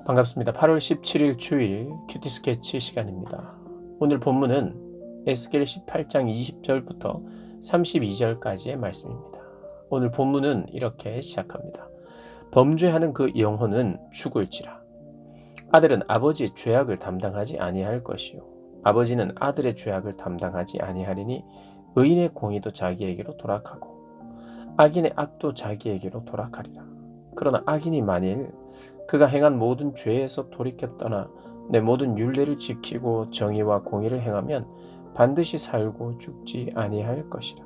반갑습니다. 8월 17일 주일 큐티 스케치 시간입니다. 오늘 본문은 에스겔 18장 20절부터 32절까지의 말씀입니다. 오늘 본문은 이렇게 시작합니다. 범죄하는 그 영혼은 죽을지라. 아들은 아버지의 죄악을 담당하지 아니할 것이요 아버지는 아들의 죄악을 담당하지 아니하리니 의인의 공의도 자기에게로 돌아가고 악인의 악도 자기에게로 돌아가리라. 그러나 악인이 만일 그가 행한 모든 죄에서 돌이켜 떠나 내 모든 율례를 지키고 정의와 공의를 행하면 반드시 살고 죽지 아니할 것이라.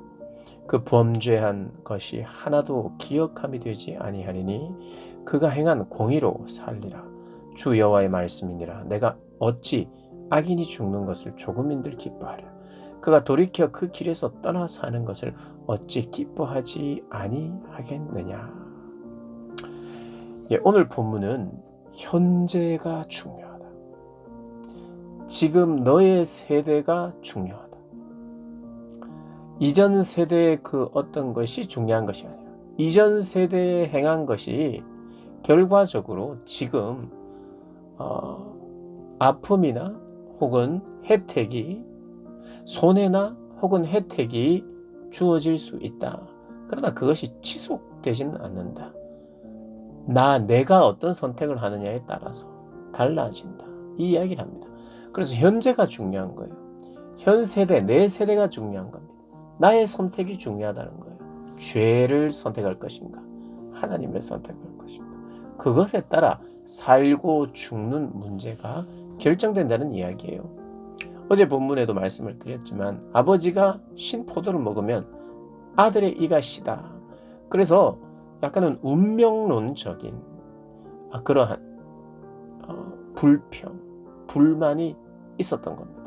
그 범죄한 것이 하나도 기억함이 되지 아니하리니 그가 행한 공의로 살리라. 주 여호와의 말씀이니라. 내가 어찌 악인이 죽는 것을 조금인들 기뻐하랴. 그가 돌이켜 그 길에서 떠나 사는 것을 어찌 기뻐하지 아니하겠느냐. 오늘 본문은 현재가 중요하다. 지금 너의 세대가 중요하다. 이전 세대의 그 어떤 것이 중요한 것이 아니라 이전 세대에 행한 것이 결과적으로 지금 아픔이나 혹은 혜택이 손해나 혹은 혜택이 주어질 수 있다. 그러나 그것이 지속되지는 않는다. 내가 어떤 선택을 하느냐에 따라서 달라진다. 이 이야기를 합니다. 그래서 현재가 중요한 거예요. 현 세대, 내 세대가 중요한 겁니다. 나의 선택이 중요하다는 거예요. 죄를 선택할 것인가, 하나님을 선택할 것인가. 그것에 따라 살고 죽는 문제가 결정된다는 이야기예요. 어제 본문에도 말씀을 드렸지만 아버지가 신 포도를 먹으면 아들의 이가 시다. 그래서 약간은 운명론적인 그러한 불평, 불만이 있었던 겁니다.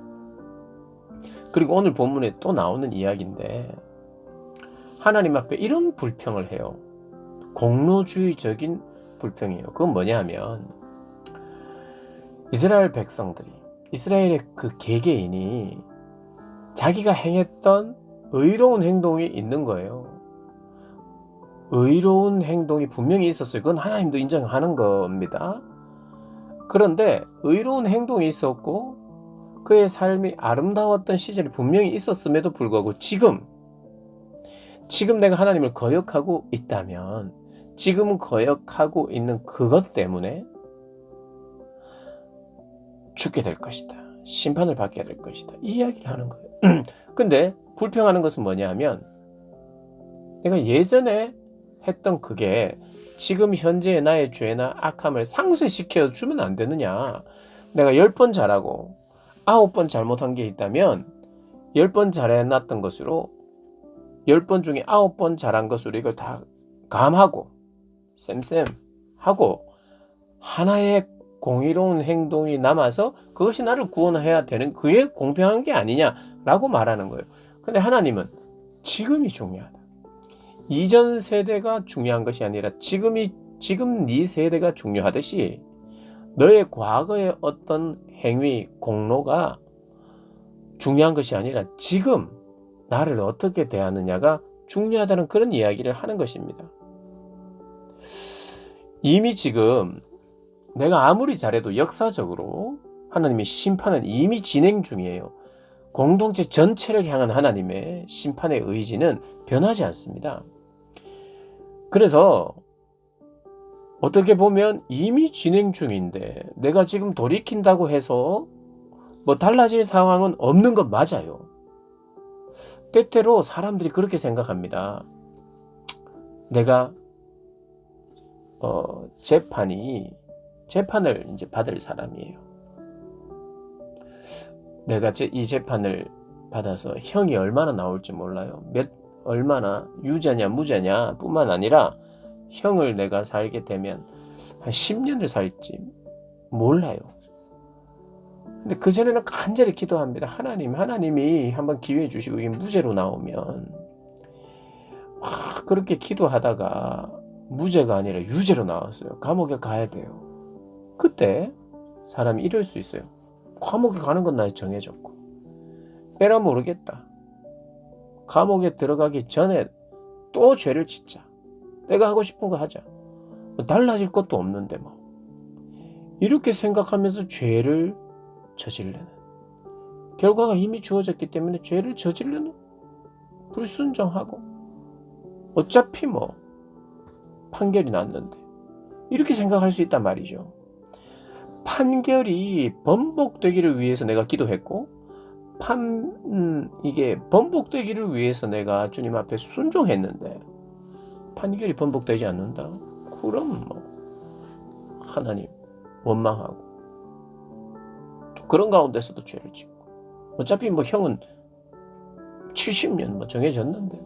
그리고 오늘 본문에 또 나오는 이야기인데 하나님 앞에 이런 불평을 해요. 공로주의적인 불평이에요. 그건 뭐냐 하면 이스라엘 백성들이, 이스라엘의 그 개개인이 자기가 행했던 의로운 행동이 있는 거예요. 의로운 행동이 분명히 있었어요. 그건 하나님도 인정하는 겁니다. 그런데 의로운 행동이 있었고 그의 삶이 아름다웠던 시절이 분명히 있었음에도 불구하고 지금 내가 하나님을 거역하고 있다면 지금 거역하고 있는 그것 때문에 죽게 될 것이다. 심판을 받게 될 것이다. 이 이야기를 하는 거예요. 근데 불평하는 것은 뭐냐 하면 내가 예전에 했던 그게 지금 현재의 나의 죄나 악함을 상쇄시켜 주면 안 되느냐. 내가 10번 잘하고 9번 잘못한 게 있다면 10번 잘해놨던 것으로 10번 중에 9번 잘한 것으로 이걸 다 감하고 쌤하고 하나의 공의로운 행동이 남아서 그것이 나를 구원해야 되는 그게 공평한 게 아니냐라고 말하는 거예요. 근데 하나님은 지금이 중요하다. 이전 세대가 중요한 것이 아니라 지금 네 세대가 중요하듯이 너의 과거의 어떤 행위, 공로가 중요한 것이 아니라 지금 나를 어떻게 대하느냐가 중요하다는 그런 이야기를 하는 것입니다. 이미 지금 내가 아무리 잘해도 역사적으로 하나님의 심판은 이미 진행 중이에요. 공동체 전체를 향한 하나님의 심판의 의지는 변하지 않습니다. 그래서 어떻게 보면 이미 진행 중인데 내가 지금 돌이킨다고 해서 달라질 상황은 없는 건 맞아요. 때때로 사람들이 그렇게 생각합니다. 내가 재판을 이제 받을 사람이에요. 내가 이 재판을 받아서 형이 얼마나 나올지 몰라요. 얼마나 유죄냐 무죄냐 뿐만 아니라 형을 내가 살게 되면 한 10년을 살지 몰라요. 근데 그전에는 간절히 기도합니다. 하나님이 한번 기회 주시고 이게 무죄로 나오면 그렇게 기도하다가 무죄가 아니라 유죄로 나왔어요. 감옥에 가야 돼요. 그때 사람이 이럴 수 있어요. 감옥에 가는 건 나에 정해졌고 에라 모르겠다. 감옥에 들어가기 전에 또 죄를 짓자. 내가 하고 싶은 거 하자. 달라질 것도 없는데 이렇게 생각하면서 죄를 저지르는, 결과가 이미 주어졌기 때문에 죄를 저지르는, 불순종하고 어차피 뭐 판결이 났는데 이렇게 생각할 수 있단 말이죠. 판결이 번복되기를 위해서 내가 기도했고 이게 번복되기를 위해서 내가 주님 앞에 순종했는데 판결이 번복되지 않는다? 그럼 뭐 하나님 원망하고 또 그런 가운데서도 죄를 짓고 어차피 뭐 형은 70년 뭐 정해졌는데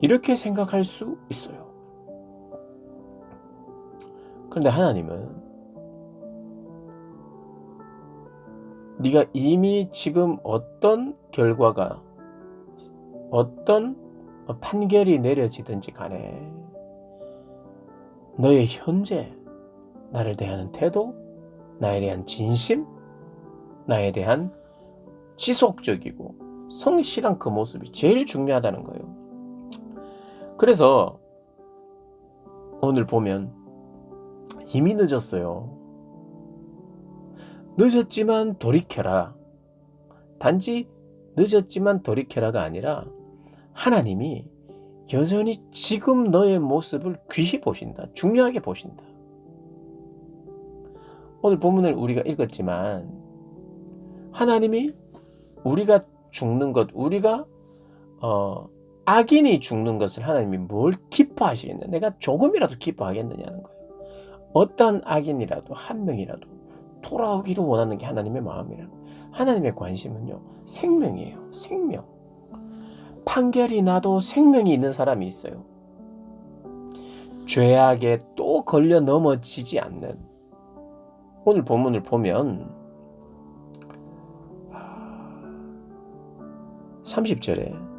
이렇게 생각할 수 있어요. 그런데 하나님은 네가 이미 지금 어떤 결과가, 어떤 판결이 내려지든지 간에 너의 현재 나를 대하는 태도, 나에 대한 진심, 나에 대한 지속적이고 성실한 그 모습이 제일 중요하다는 거예요. 그래서 오늘 보면 이미 늦었어요. 늦었지만 돌이켜라. 단지 늦었지만 돌이켜라가 아니라 하나님이 여전히 지금 너의 모습을 귀히 보신다. 중요하게 보신다. 오늘 본문을 우리가 읽었지만 하나님이 우리가 죽는 것, 우리가 악인이 죽는 것을 하나님이 뭘 기뻐하시겠냐? 내가 조금이라도 기뻐하겠느냐는 거예요. 어떤 악인이라도 한 명이라도 돌아오기를 원하는 게 하나님의 마음이라. 하나님의 관심은요, 생명이에요. 생명. 판결이 나도 생명이 있는 사람이 있어요. 죄악에 또 걸려 넘어지지 않는. 오늘 본문을 보면 30절에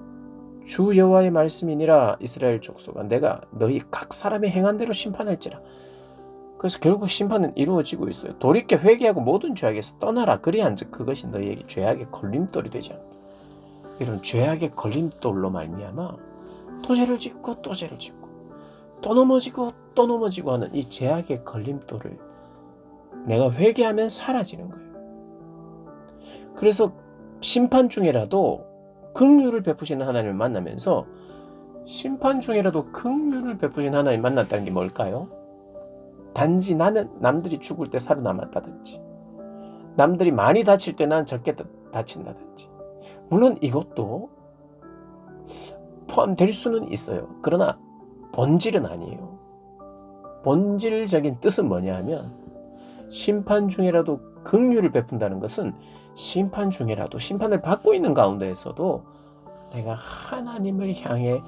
주 여호와의 말씀이니라 이스라엘 족속아 내가 너희 각 사람의 행한 대로 심판할지라. 그래서 결국 심판은 이루어지고 있어요. 돌이켜 회개하고 모든 죄악에서 떠나라. 그리한즉 그것이 너희에게 죄악의 걸림돌이 되지 않게. 이런 죄악의 걸림돌로 말미암아 또 죄를 짓고 또 죄를 짓고 또 넘어지고 또 넘어지고 하는 이 죄악의 걸림돌을 내가 회개하면 사라지는 거예요. 그래서 심판 중에라도 긍휼을 베푸시는 하나님을 만나면서, 심판 중에라도 긍휼을 베푸시는 하나님 만났다는 게 뭘까요? 단지 나는 남들이 죽을 때 살아남았다든지, 남들이 많이 다칠 때 난 적게 다친다든지, 물론 이것도 포함될 수는 있어요. 그러나 본질은 아니에요. 본질적인 뜻은 뭐냐 하면, 심판 중에라도 긍휼을 베푼다는 것은 심판 중에라도, 심판을 받고 있는 가운데에서도 내가 하나님을 향해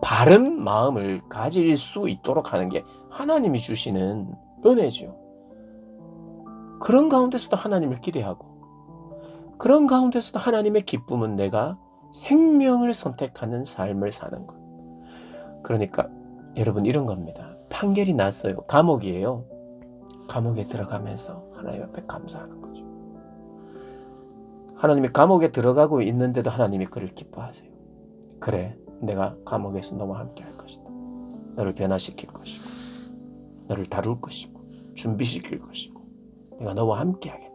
바른 마음을 가질 수 있도록 하는 게 하나님이 주시는 은혜죠. 그런 가운데서도 하나님을 기대하고, 그런 가운데서도 하나님의 기쁨은 내가 생명을 선택하는 삶을 사는 것. 그러니까 여러분 이런 겁니다. 판결이 났어요. 감옥이에요. 감옥에 들어가면서 하나님 앞에 감사하는 거죠. 하나님이 감옥에 들어가고 있는데도 하나님이 그를 기뻐하세요. 그래, 내가 감옥에서 너와 함께 할 것이다. 너를 변화시킬 것이고, 너를 다룰 것이고, 준비시킬 것이고, 내가 너와 함께 하겠다.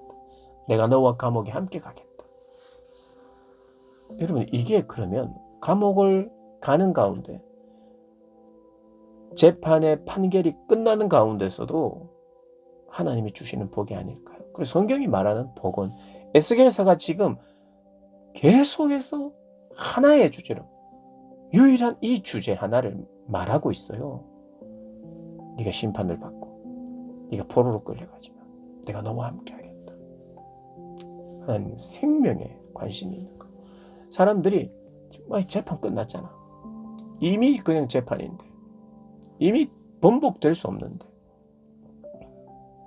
내가 너와 감옥에 함께 가겠다. 여러분, 이게 그러면 감옥을 가는 가운데, 재판의 판결이 끝나는 가운데서도 하나님이 주시는 복이 아닐까요? 그래서 성경이 말하는 복은, 에스겔서가 지금 계속해서 하나의 주제로, 유일한 이 주제 하나를 말하고 있어요. 네가 심판을 받고 네가 포로로 끌려가지만 내가 너와 함께 하겠다. 하나님은 생명에 관심이 있는 거예요. 사람들이 재판 끝났잖아. 이미 그냥 재판인데, 이미 번복될 수 없는데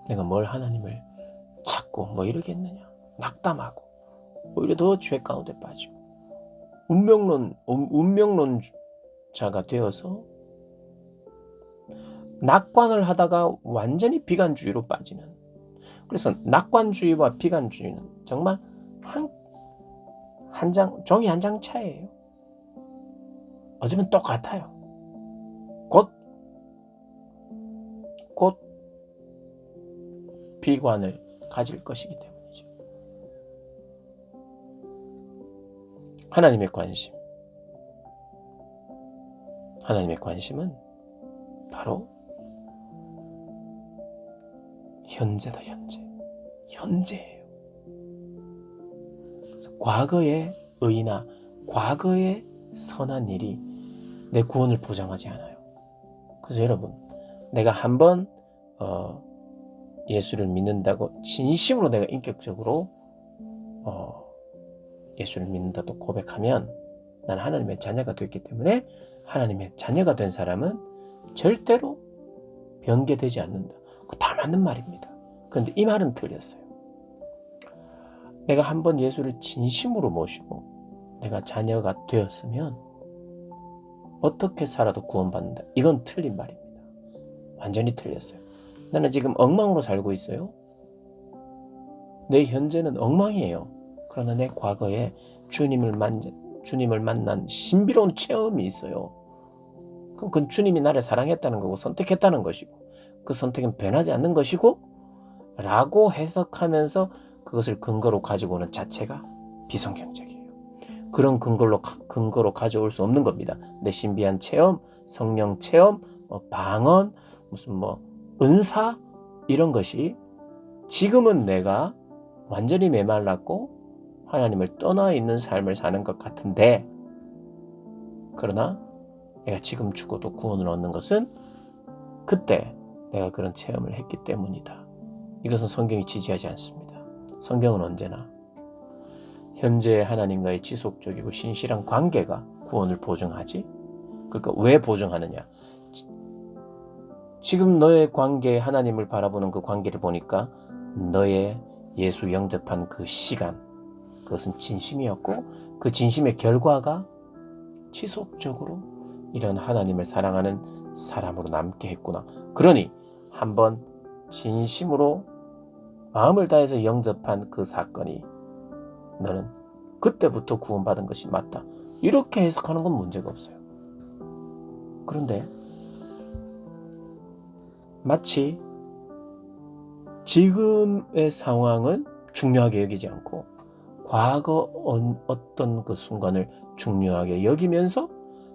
내가 뭘 하나님을 찾고 뭐 이러겠느냐. 낙담하고 오히려 더 죄 가운데 빠지고 운명론자가 되어서 낙관을 하다가 완전히 비관주의로 빠지는. 그래서 낙관주의와 비관주의는 정말 종이 한 장 차이예요. 어쩌면 똑같아요. 곧 비관을 가질 것이기 때문이죠. 하나님의 관심은 바로 현재다. 현재예요. 과거의 의나 과거의 선한 일이 내 구원을 보장하지 않아요. 그래서 여러분, 내가 한번 예수를 믿는다고 진심으로 내가 인격적으로 예수를 믿는다고 고백하면 난 하나님의 자녀가 됐기 때문에 하나님의 자녀가 된 사람은 절대로 변개되지 않는다. 그거 다 맞는 말입니다. 그런데 이 말은 틀렸어요. 내가 한번 예수를 진심으로 모시고 내가 자녀가 되었으면 어떻게 살아도 구원받는다. 이건 틀린 말입니다. 완전히 틀렸어요. 나는 지금 엉망으로 살고 있어요. 내 현재는 엉망이에요. 그러나 내 과거에 주님을 만난 신비로운 체험이 있어요. 그건 주님이 나를 사랑했다는 거고 선택했다는 것이고 그 선택은 변하지 않는 것이고 라고 해석하면서 그것을 근거로 가지고 오는 자체가 비성경적이에요. 그런 근거로 가져올 수 없는 겁니다. 내 신비한 체험, 성령 체험, 방언, 무슨 은사 이런 것이 지금은 내가 완전히 메말랐고 하나님을 떠나 있는 삶을 사는 것 같은데, 그러나 내가 지금 죽어도 구원을 얻는 것은 그때 내가 그런 체험을 했기 때문이다. 이것은 성경이 지지하지 않습니다. 성경은 언제나 현재 하나님과의 지속적이고 신실한 관계가 구원을 보증하지. 그러니까 왜 보증하느냐? 지금 너의 관계, 하나님을 바라보는 그 관계를 보니까 너의 예수 영접한 그 시간, 그것은 진심이었고 그 진심의 결과가 지속적으로 이런 하나님을 사랑하는 사람으로 남게 했구나. 그러니 한번 진심으로 마음을 다해서 영접한 그 사건이 너는 그때부터 구원받은 것이 맞다. 이렇게 해석하는 건 문제가 없어요. 그런데 마치 지금의 상황은 중요하게 여기지 않고 과거 어떤 그 순간을 중요하게 여기면서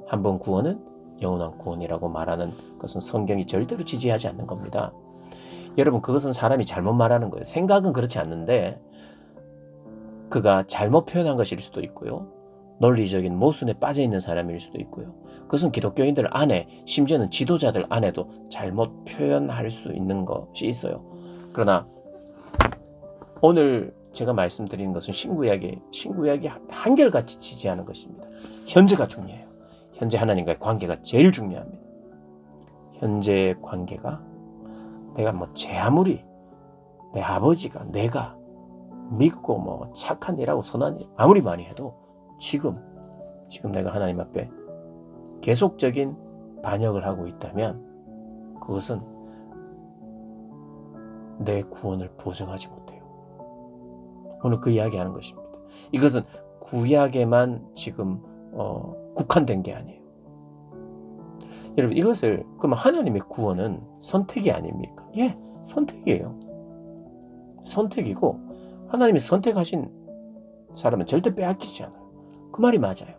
한번 구원은 영원한 구원이라고 말하는 것은 성경이 절대로 지지하지 않는 겁니다. 여러분, 그것은 사람이 잘못 말하는 거예요. 생각은 그렇지 않는데 그가 잘못 표현한 것일 수도 있고요. 논리적인 모순에 빠져 있는 사람일 수도 있고요. 그것은 기독교인들 안에, 심지어는 지도자들 안에도 잘못 표현할 수 있는 것이 있어요. 그러나 오늘 제가 말씀드리는 것은 신구약이 한결같이 지지하는 것입니다. 현재가 중요해요. 현재 하나님과의 관계가 제일 중요합니다. 현재의 관계가 내가 제 아무리 내 아버지가 내가 믿고 착한 일하고 선한 일 아무리 많이 해도 지금 내가 하나님 앞에 계속적인 반역을 하고 있다면 그것은 내 구원을 보증하지 못해요. 오늘 그 이야기하는 것입니다. 이것은 구약에만 지금 국한된 게 아니에요. 여러분, 이것을 그러면 하나님의 구원은 선택이 아닙니까? 예, 선택이에요. 선택이고 하나님이 선택하신 사람은 절대 빼앗기지 않아요. 그 말이 맞아요.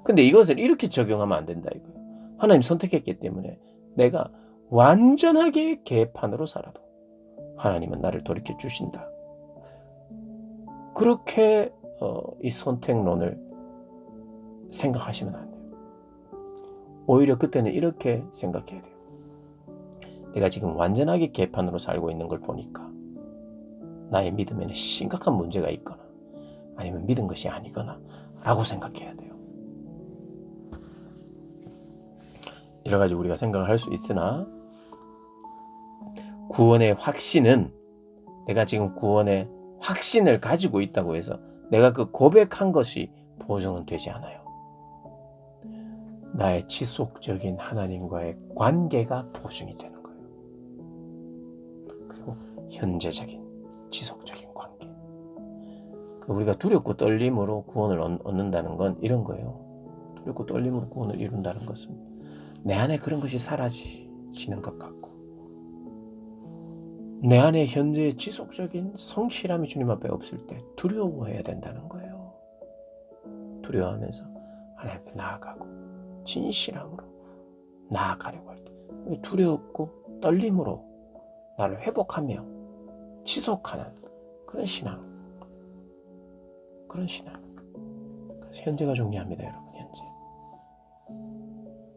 근데 이것을 이렇게 적용하면 안 된다 이거예요. 하나님 선택했기 때문에 내가 완전하게 개판으로 살아도 하나님은 나를 돌이켜 주신다. 그렇게 이 선택론을 생각하시면 안 돼요. 오히려 그때는 이렇게 생각해야 돼요. 내가 지금 완전하게 개판으로 살고 있는 걸 보니까 나의 믿음에는 심각한 문제가 있거나 아니면 믿은 것이 아니거나 라고 생각해야 돼요. 여러 가지 우리가 생각을 할 수 있으나 구원의 확신은 내가 지금 구원의 확신을 가지고 있다고 해서 내가 그 고백한 것이 보증은 되지 않아요. 나의 지속적인 하나님과의 관계가 보증이 되는 거예요. 그리고 현재적인 지속적인 관계. 우리가 두렵고 떨림으로 구원을 얻는다는 건 이런 거예요. 두렵고 떨림으로 구원을 이룬다는 것은 내 안에 그런 것이 사라지는 것 같고 내 안에 현재의 지속적인 성실함이 주님 앞에 없을 때 두려워해야 된다는 거예요. 두려워하면서 하나님 앞에 나아가고 진실함으로 나아가려고 할 때 두렵고 떨림으로 나를 회복하며 지속하는 그런 신앙. 그래서 현재가 중요합니다, 여러분.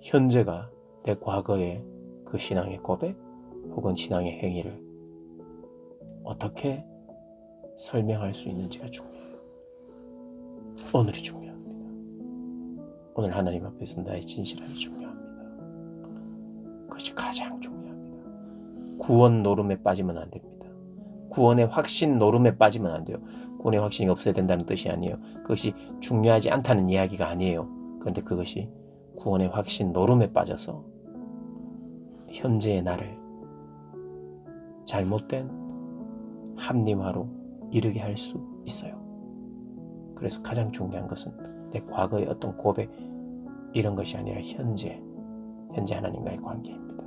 현재가 내 과거의 그 신앙의 고백 혹은 신앙의 행위를 어떻게 설명할 수 있는지가 중요해요. 오늘이 중요합니다. 오늘 하나님 앞에서 나의 진실함이 중요합니다. 그것이 가장 중요합니다. 구원 노름에 빠지면 안 됩니다. 구원의 확신 노름에 빠지면 안 돼요. 구원의 확신이 없어야 된다는 뜻이 아니에요. 그것이 중요하지 않다는 이야기가 아니에요. 그런데 그것이 구원의 확신 노름에 빠져서 현재의 나를 잘못된 합리화로 이르게 할 수 있어요. 그래서 가장 중요한 것은 내 과거의 어떤 고백 이런 것이 아니라 현재 하나님과의 관계입니다.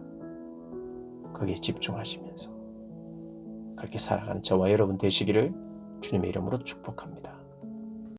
거기에 집중하시면서 그렇게 살아가는 저와 여러분 되시기를 주님의 이름으로 축복합니다.